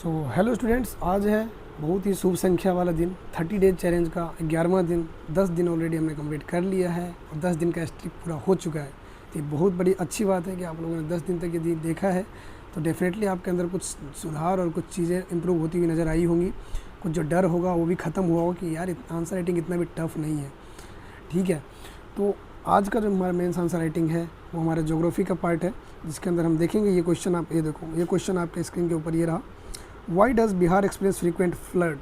Hello students, आज है बहुत ही शुभ संख्या वाला दिन, 30 डेज चैलेंज का 11वां दिन। 10 दिन ऑलरेडी हमने कंप्लीट कर लिया है और 10 दिन का स्ट्रिक पूरा हो चुका है। तो ये बहुत बड़ी अच्छी बात है कि आप लोगों ने 10 दिन तक यदि देखा है तो डेफिनेटली आपके अंदर कुछ सुधार और कुछ चीज़ें इंप्रूव होती हुई नज़र आई होंगी। कुछ जो डर होगा वो भी ख़त्म हुआ होगा कि यार आंसर राइटिंग इतना भी टफ नहीं है। ठीक है, तो आज का जो हमारा मेंस आंसर राइटिंग है वो हमारा ज्योग्राफी का पार्ट है, जिसके अंदर हम देखेंगे ये क्वेश्चन। आप ये देखो, ये क्वेश्चन आपके स्क्रीन के ऊपर ये रहा, why does Bihar experience frequent flood.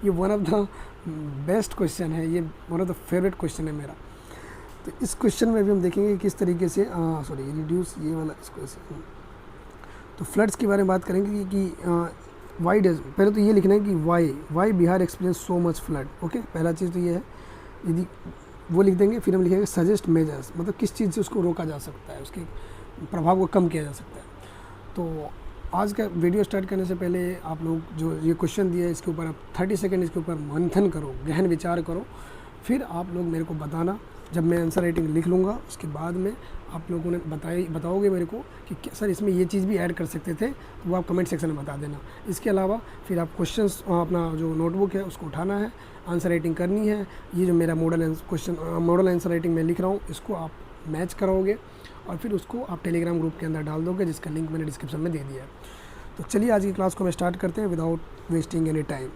ये one of the best question है, ये one of the favourite question है मेरा। तो इस क्वेश्चन में भी हम देखेंगे किस तरीके से रिड्यूस ये वाला इस क्वेश्चन। तो फ्लड्स के बारे में बात करेंगे कि वाई डज, पहले तो ये लिखना है कि why Bihar experience so much flood. Okay, पहला चीज़ तो ये है, यदि वो लिख देंगे फिर हम लिखेंगे सजेस्ट मेजर्स, मतलब किस चीज़ से उसको रोका जा सकता है, उसके प्रभाव को कम किया जा सकता है। तो आज का वीडियो स्टार्ट करने से पहले आप लोग जो ये क्वेश्चन दिया है इसके ऊपर आप 30 सेकंड इसके ऊपर मंथन करो, गहन विचार करो, फिर आप लोग मेरे को बताना। जब मैं आंसर राइटिंग लिख लूँगा उसके बाद में आप लोगों ने बताओगे मेरे को कि सर इसमें ये चीज़ भी ऐड कर सकते थे, तो वो आप कमेंट सेक्शन में बता देना। इसके अलावा फिर आप क्वेश्चंस अपना जो नोटबुक है उसको उठाना है, आंसर राइटिंग करनी है। ये जो मेरा मॉडल आंसर राइटिंग मैं लिख रहा हूँ इसको आप मैच कराओगे और फिर उसको आप टेलीग्राम ग्रुप के अंदर डाल दोगे, जिसका लिंक मैंने डिस्क्रिप्शन में दे दिया है। तो चलिए आज की क्लास को हम स्टार्ट करते हैं without wasting any time.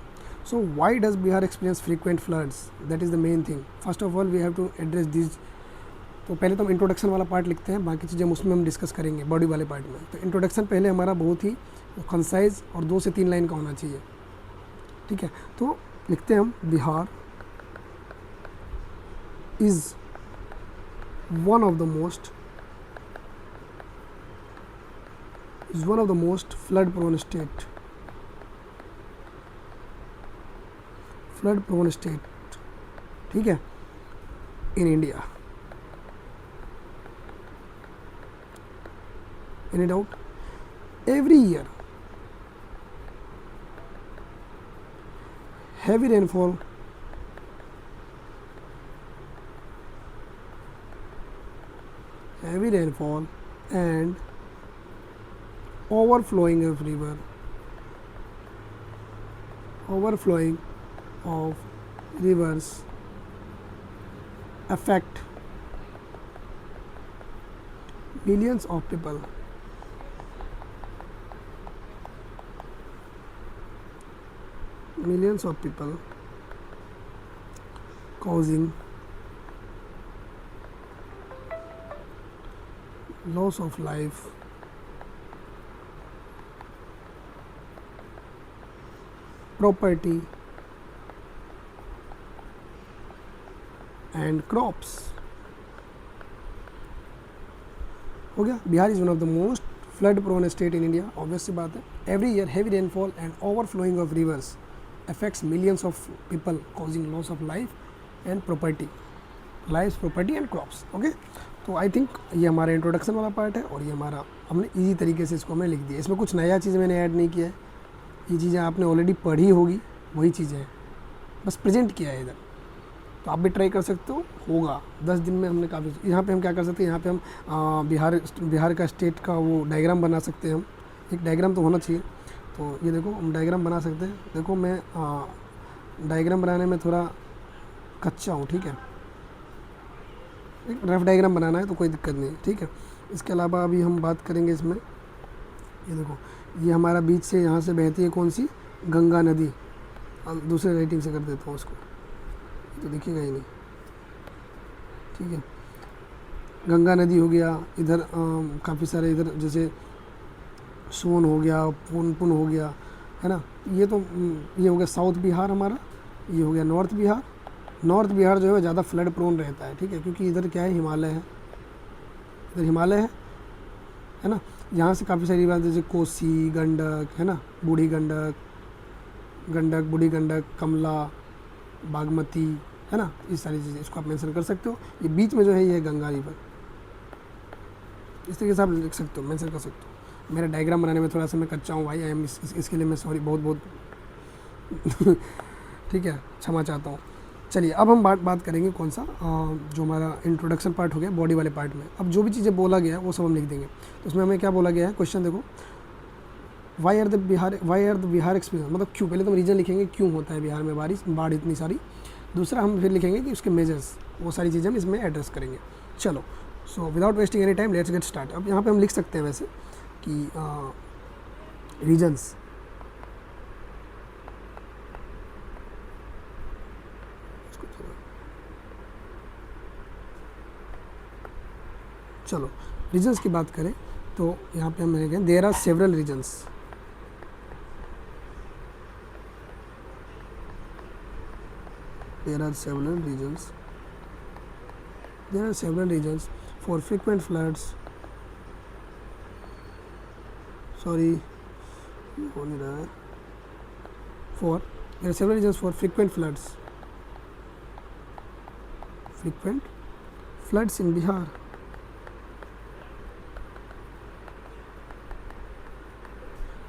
So why does Bihar experience frequent floods, that is the main thing. First of all we have to address this. तो पहले तो हम इंट्रोडक्शन वाला पार्ट लिखते हैं, बाकी चीज़ें उसमें हम डिस्कस करेंगे बॉडी वाले पार्ट में। तो इंट्रोडक्शन पहले हमारा बहुत ही कंसाइज और 2 से 3 लाइन का होना चाहिए। ठीक है, तो लिखते हैं हम, Bihar is one of the most flood prone state, ठीक है, in India. Any doubt? Every year heavy rainfall and overflowing of rivers affect millions of people, causing loss of life, property and crops. हो गया। Bihar is one of the most flood prone state in India, obvious सी बात है। Every year heavy rainfall and overflowing of rivers affects millions of people, causing loss of life and property and crops. Okay, तो I think ये हमारा introduction वाला part है और ये हमारा हमने इजी तरीके से इसको हमने लिख दिया। इसमें कुछ नया चीज़ मैंने ऐड नहीं किया है, ये चीज़ें आपने ऑलरेडी पढ़ी होगी, वही चीज़ें हैं, बस प्रेजेंट किया है इधर। तो आप भी ट्राई कर सकते हो, होगा 10 दिन में हमने काफ़ी। यहाँ पे हम क्या कर सकते हैं, यहाँ पे हम बिहार का स्टेट का वो डायग्राम बना सकते हैं। हम एक डायग्राम तो होना चाहिए, तो ये देखो हम डायग्राम बना सकते हैं। देखो मैं डायग्राम बनाने में थोड़ा कच्चा हूँ, ठीक है, एक रफ डायग्राम बनाना है तो कोई दिक्कत नहीं है। ठीक है, इसके अलावा अभी हम बात करेंगे इसमें, ये देखो ये हमारा बीच से यहाँ से बहती है कौन सी, गंगा नदी। दूसरे राइटिंग से कर देता हूँ उसको, तो देखिएगा ही नहीं। ठीक है, गंगा नदी हो गया, इधर काफ़ी सारे इधर जैसे सोन हो गया, पुन हो गया, है ना। ये तो ये हो गया साउथ बिहार हमारा, ये हो गया नॉर्थ बिहार। नॉर्थ बिहार जो है ज़्यादा फ्लड प्रोन रहता है, ठीक है, क्योंकि इधर क्या है, हिमालय है, इधर हिमालय है ना। यहाँ से काफ़ी सारी बात जैसे कोसी, गंडक, है ना, बूढ़ी गंडक, कमला, बागमती, है ना, ये सारी चीज़ें इसको आप मेंशन कर सकते हो। ये बीच में जो है ये गंगा रिवर, इस तरीके से आप लिख सकते हो, मेंशन कर सकते हो। मेरा डायग्राम बनाने में थोड़ा सा मैं कच्चा हूँ भाई, इसके लिए मैं सॉरी, बहुत ठीक है, क्षमा चाहता हूँ। चलिए अब हम बात करेंगे कौन सा, जो हमारा इंट्रोडक्शन पार्ट हो गया बॉडी वाले पार्ट में। अब जो भी चीज़ें बोला गया वो सब हम लिख देंगे। तो उसमें हमें क्या बोला गया है, क्वेश्चन देखो, why are the Bihar experience, मतलब क्यों, पहले तो हम रीजन लिखेंगे क्यों होता है बिहार में बाढ़ इतनी सारी। दूसरा हम फिर लिखेंगे कि उसके मेजर्स, वो सारी चीज़ें हम इसमें एड्रेस करेंगे। चलो, so without wasting any time let's get start. अब यहाँ पे हम लिख सकते हैं वैसे कि रीजन्स, चलो रीजन्स की बात करें तो यहाँ पे हम लिखेंगे there are several reasons, there are several regions for frequent floods, sorry हो नहीं रहा है, for there are several regions for frequent floods in Bihar.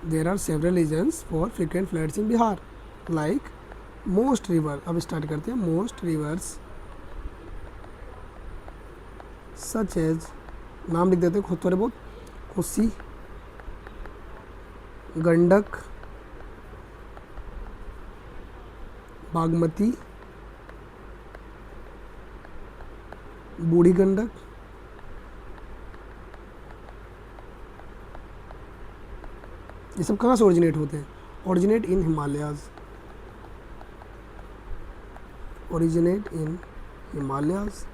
There are several regions for frequent floods in Bihar, like most river. अब start करते हैं, most reverse such as, नाम लिख देते हैं खुद थोड़े बहुत, कोसी, गंडक, बागमती, बूढ़ी गंडक, ये सब कहाँ से ओरिजिनेट होते हैं? Originate in Himalayas, originate in Himalayas,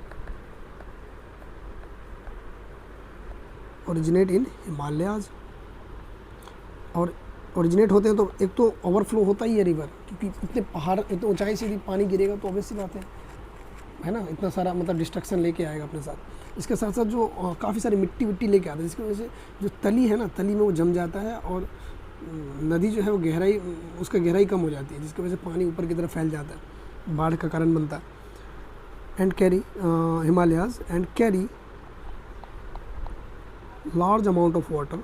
originate in Himalayas। और ओरिजिनेट होते हैं तो एक तो ओवरफ्लो होता ही है रिवर, क्योंकि इतने पहाड़, इतने ऊंचाई से भी पानी गिरेगा तो ऑब्वियस सी बात है ना, इतना सारा मतलब डिस्ट्रक्शन लेके आएगा अपने साथ। इसके साथ साथ जो काफ़ी सारी मिट्टी लेके आता है, जिसकी वजह से जो तली है ना, तली में वो जम जाता है और नदी जो है वो गहराई, उसका गहराई कम हो जाती है, जिसकी वजह से पानी ऊपर की तरफ फैल जाता है, बाढ़ का कारण बनता है। And carry Himalayas and carry large amount of water,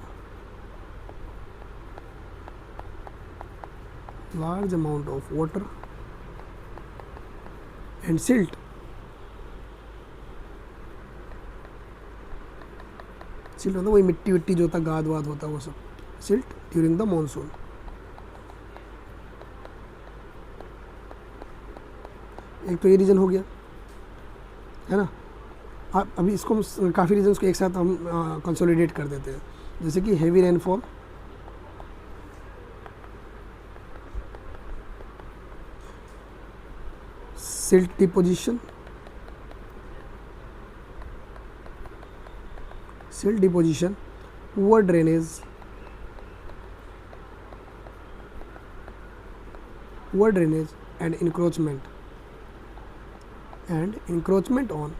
and silt, silt होता है वही मिट्टी जो होता है, गाद वाद होता है वो सब, सिल्ट ड्यूरिंग द मानसून। एक तो ये रीज़न हो गया है ना। अब अभी इसको हम काफ़ी रीजन्स को एक साथ हम कंसोलिडेट कर देते हैं, जैसे कि heavy rainfall, silt deposition, poor drainage and encroachment on.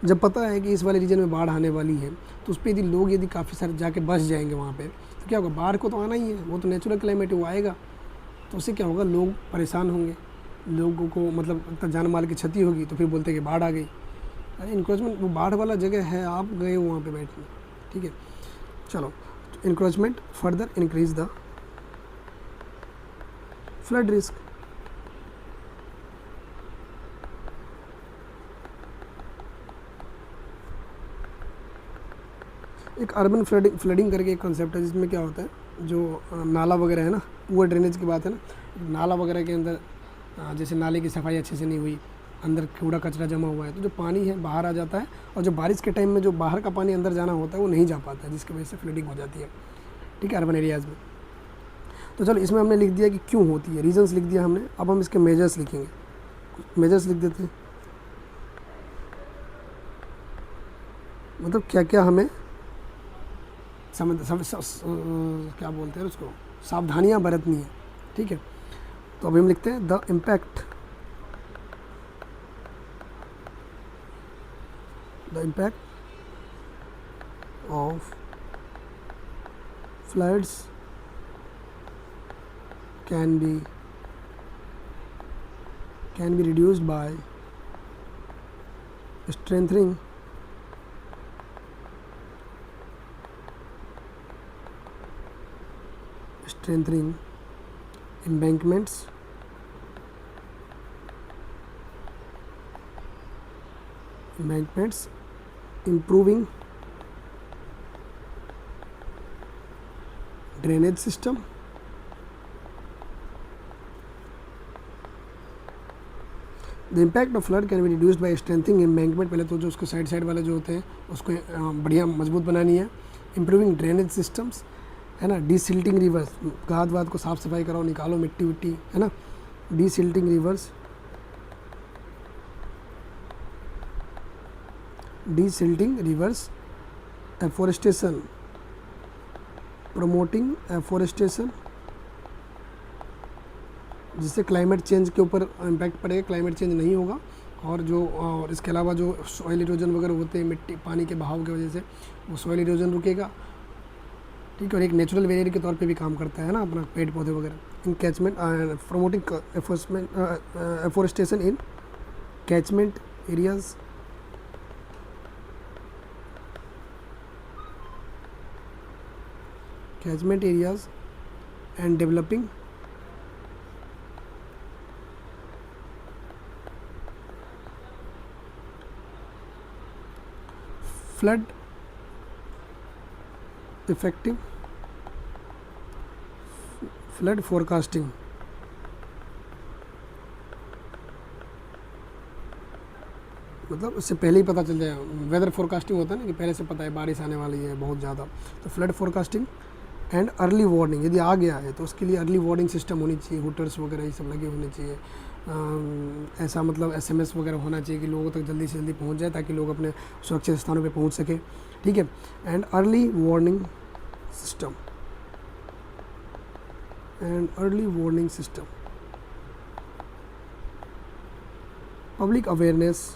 जब पता है कि इस वाले रीजन में बाढ़ आने वाली है तो उस पर यदि काफ़ी सारे जाके बस जाएंगे वहाँ पे, तो क्या होगा, बाढ़ को तो आना ही है, वो तो नेचुरल क्लाइमेट है, वो आएगा, तो उससे क्या होगा, लोग परेशान होंगे, लोगों को मतलब जान माल की क्षति होगी, तो फिर बोलते हैं कि बाढ़ आ गई। अरे इंक्रोचमेंट वो बाढ़ वाला जगह है, आप गए हो वहाँ पे बैठने, ठीक है। चलो, encroachment further increase the flood risk. एक अर्बन फ्लडिंग करके एक कॉन्सेप्ट है, जिसमें क्या होता है, जो नाला वगैरह है ना, पुअर ड्रेनेज की बात है ना, नाला वगैरह के अंदर जैसे नाले की सफाई अच्छे से नहीं हुई, अंदर कूड़ा कचरा जमा हुआ है, तो जो पानी है बाहर आ जाता है, और जो बारिश के टाइम में जो बाहर का पानी अंदर जाना होता है वो नहीं जा पाता है, जिसकी वजह से फ्लडिंग हो जाती है, ठीक है, अर्बन एरियाज़ में। तो चलो, इसमें हमने लिख दिया कि क्यों होती है, रीजन्स लिख दिया हमने। अब हम इसके मेजर्स लिखेंगे, मेजर्स लिख देते हैं, मतलब क्या क्या हमें क्या बोलते हैं उसको, सावधानियां बरतनी है, ठीक है। तो अभी हम लिखते हैं the impact of floods can be reduced by strengthening embankments, improving drainage system, the impact of flood can be reduced by strengthening embankment. पहले तो जो उसके साइड साइड वाले जो होते हैं उसको बढ़िया मजबूत बनानी है। इम्प्रूविंग ड्रेनेज सिस्टम्स, है ना। डीसिल्टिंग रिवर्स, घात वात को साफ सफाई कराओ, निकालो मिट्टी विट्टी, है ना। Desilting reverse, desilting reverse, afforestation, promoting afforestation, जिससे क्लाइमेट चेंज के ऊपर इम्पैक्ट पड़ेगा, क्लाइमेट चेंज नहीं होगा। और जो और इसके अलावा जो सॉइल इरोजन वगैरह होते हैं मिट्टी पानी के बहाव की वजह से, वो सॉइल इरोजन रुकेगा, ठीक है। और एक नेचुरल बैरियर के तौर पे भी काम करता है ना अपना पेड़ पौधे वगैरह। In catchment, promoting afforestation in catchment areas, catchment areas and developing flood effective flood forecasting। मतलब उससे पहले ही पता चल जाए, वेदर फोरकास्टिंग होता है ना कि पहले से पता है बारिश आने वाली है बहुत ज़्यादा, तो flood forecasting and early warning, यदि आ गया है तो उसके लिए अर्ली वार्निंग सिस्टम होनी चाहिए, हुटर्स वगैरह ये सब लगे होने चाहिए। ऐसा मतलब SMS वगैरह होना चाहिए कि लोगों तक जल्दी से जल्दी पहुंच जाए ताकि लोग अपने सुरक्षित स्थानों पे पहुंच सके, ठीक है। And early warning system, and early warning system, public awareness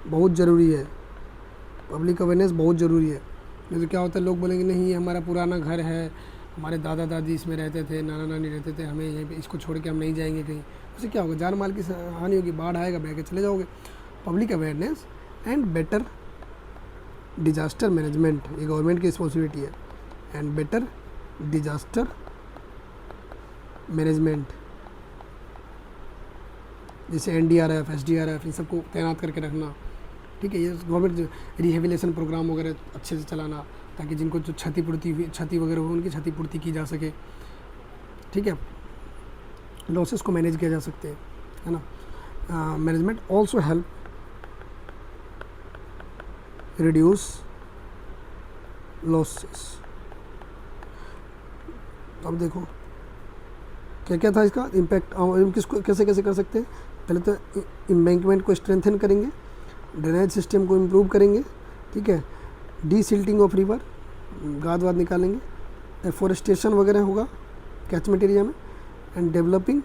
बहुत ज़रूरी है, पब्लिक अवेयरनेस बहुत ज़रूरी है। नहीं तो क्या होता है, लोग बोलेंगे नहीं ये हमारा पुराना घर है, हमारे दादा दादी इसमें रहते थे, नाना नानी रहते थे, हमें यहीं पे इसको छोड़ के हम नहीं जाएंगे कहीं, उससे क्या होगा, जान माल की हानि होगी, बाढ़ आएगा बह के चले जाओगे। Public awareness and better disaster management, ये गवर्नमेंट की रिस्पॉन्सिबिलिटी है। एंड बेटर डिजास्टर मैनेजमेंट, जैसे NDRF SDRF इन सबको तैनात करके रखना, ठीक है। ये गवर्नमेंट रिहेबिलेशन प्रोग्राम वगैरह अच्छे से चलाना ताकि जिनको जो क्षति वगैरह हो उनकी क्षतिपूर्ति की जा सके, ठीक है। लॉसेस को मैनेज किया जा सकते हैं, है ना। Management also help reduce losses. अब देखो क्या क्या था इसका इम्पैक्ट, किसको कैसे कैसे कर सकते हैं। पहले तो एम्बैंकमेंट को स्ट्रेंथन करेंगे, ड्रेनेज सिस्टम को इम्प्रूव करेंगे, ठीक है। डीसिल्टिंग ऑफ रिवर, गाद वाद निकालेंगे, एफोरेस्टेशन वगैरह होगा कैचमेंट एरिया में। And developing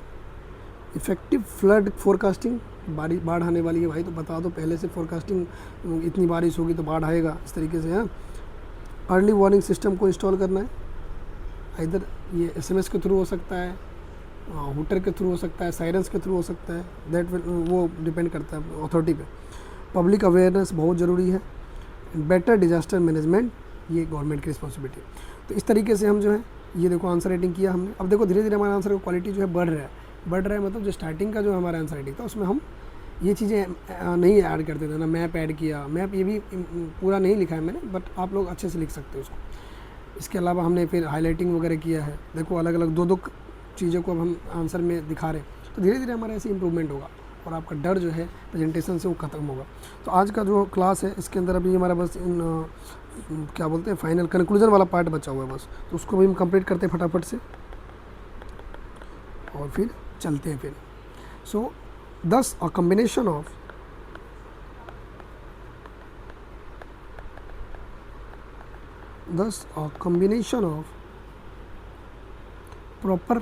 effective flood forecasting, बाढ़ आने वाली है भाई तो बता दो पहले से, फोरकास्टिंग इतनी बारिश होगी तो बाढ़ आएगा, इस तरीके से है। अर्ली वार्निंग सिस्टम को इंस्टॉल करना है, इधर ये SMS के थ्रू हो सकता है, हुटर के थ्रू हो सकता है, साइरेंस के थ्रू हो सकता है, दैट वो डिपेंड करता है अथॉरिटी पे। पब्लिक अवेयरनेस बहुत ज़रूरी है। बेटर डिजास्टर मैनेजमेंट, ये गवर्नमेंट की रिस्पॉन्सिबिलिटी है। तो इस तरीके से हम जो है ये देखो आंसर राइटिंग किया हमने। अब देखो धीरे धीरे हमारा आंसर का क्वालिटी जो है बढ़ रहा है, मतलब जो स्टार्टिंग का जो हमारा आंसर राइटिंग था उसमें हम ये चीज़ें नहीं ऐड करते थे ना, मैप ऐड किया, मैप ये भी पूरा नहीं लिखा है मैंने, बट आप लोग अच्छे से लिख सकते हो उसको। इसके अलावा हमने फिर हाईलाइटिंग वगैरह किया है, देखो अलग अलग दो चीज़ों को हम आंसर में दिखा रहे हैं। तो धीरे धीरे हमारा ऐसे इंप्रूवमेंट होगा और आपका डर जो है प्रेजेंटेशन से वो ख़त्म होगा। तो आज का जो क्लास है इसके अंदर अभी हमारा बस क्या बोलते हैं फाइनल कंक्लूजन वाला पार्ट बचा हुआ है बस, तो उसको भी हम कंप्लीट करते हैं फटाफट से और फिर चलते हैं फिर। सो thus a combination of proper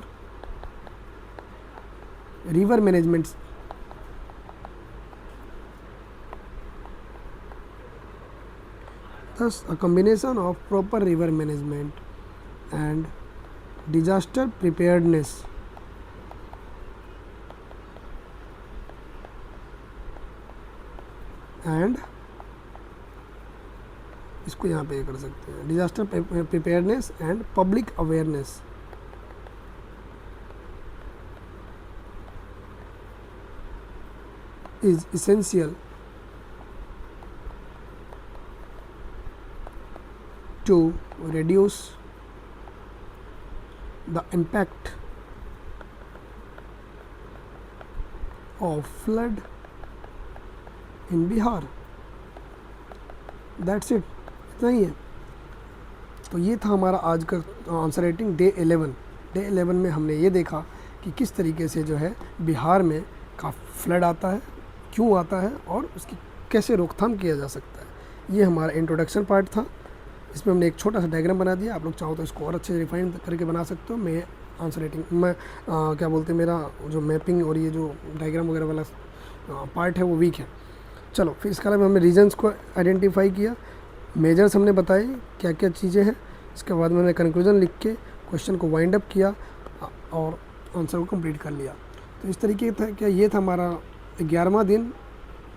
river management and disaster preparedness and इसको यहाँ पे कर सकते हैं, disaster preparedness and public awareness is essential to reduce the impact of flood in Bihar. That's it, इतना ही है। तो ये था हमारा आज का आंसर राइटिंग डे 11। डे 11 में हमने ये देखा कि किस तरीके से जो है बिहार में का फ्लड आता है, क्यों आता है और उसकी कैसे रोकथाम किया जा सकता है। ये हमारा इंट्रोडक्शन पार्ट था। इसमें हमने एक छोटा सा डायग्राम बना दिया। आप लोग चाहो तो इसको और अच्छे से रिफाइन करके बना सकते हो। मैं आंसर राइटिंग मैं क्या बोलते हैं, मेरा जो मैपिंग और ये जो डायग्राम वगैरह वाला पार्ट है वो वीक है। चलो फिर इसके अलावा हमने रीजन्स को आइडेंटिफाई किया, मेजर्स हमने बताए क्या क्या चीज़ें हैं। इसके बाद मैंने कंक्लूजन लिख के क्वेश्चन को वाइंड अप किया और आंसर को कंप्लीट कर लिया। तो इस तरीके था क्या, ये था हमारा 11वां दिन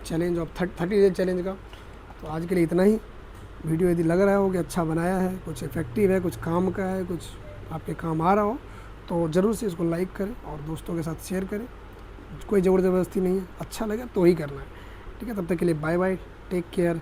चैलेंज ऑफ 30 डेज चैलेंज का। तो आज के लिए इतना ही। वीडियो यदि लग रहा हो कि अच्छा बनाया है, कुछ इफेक्टिव है, कुछ काम का है, कुछ आपके काम आ रहा हो, तो ज़रूर से इसको लाइक करें और दोस्तों के साथ शेयर करें। कोई ज़बरदस्ती नहीं है, अच्छा लगे तो ही करना है। ठीक है, तब तक के लिए बाय बाय, टेक केयर।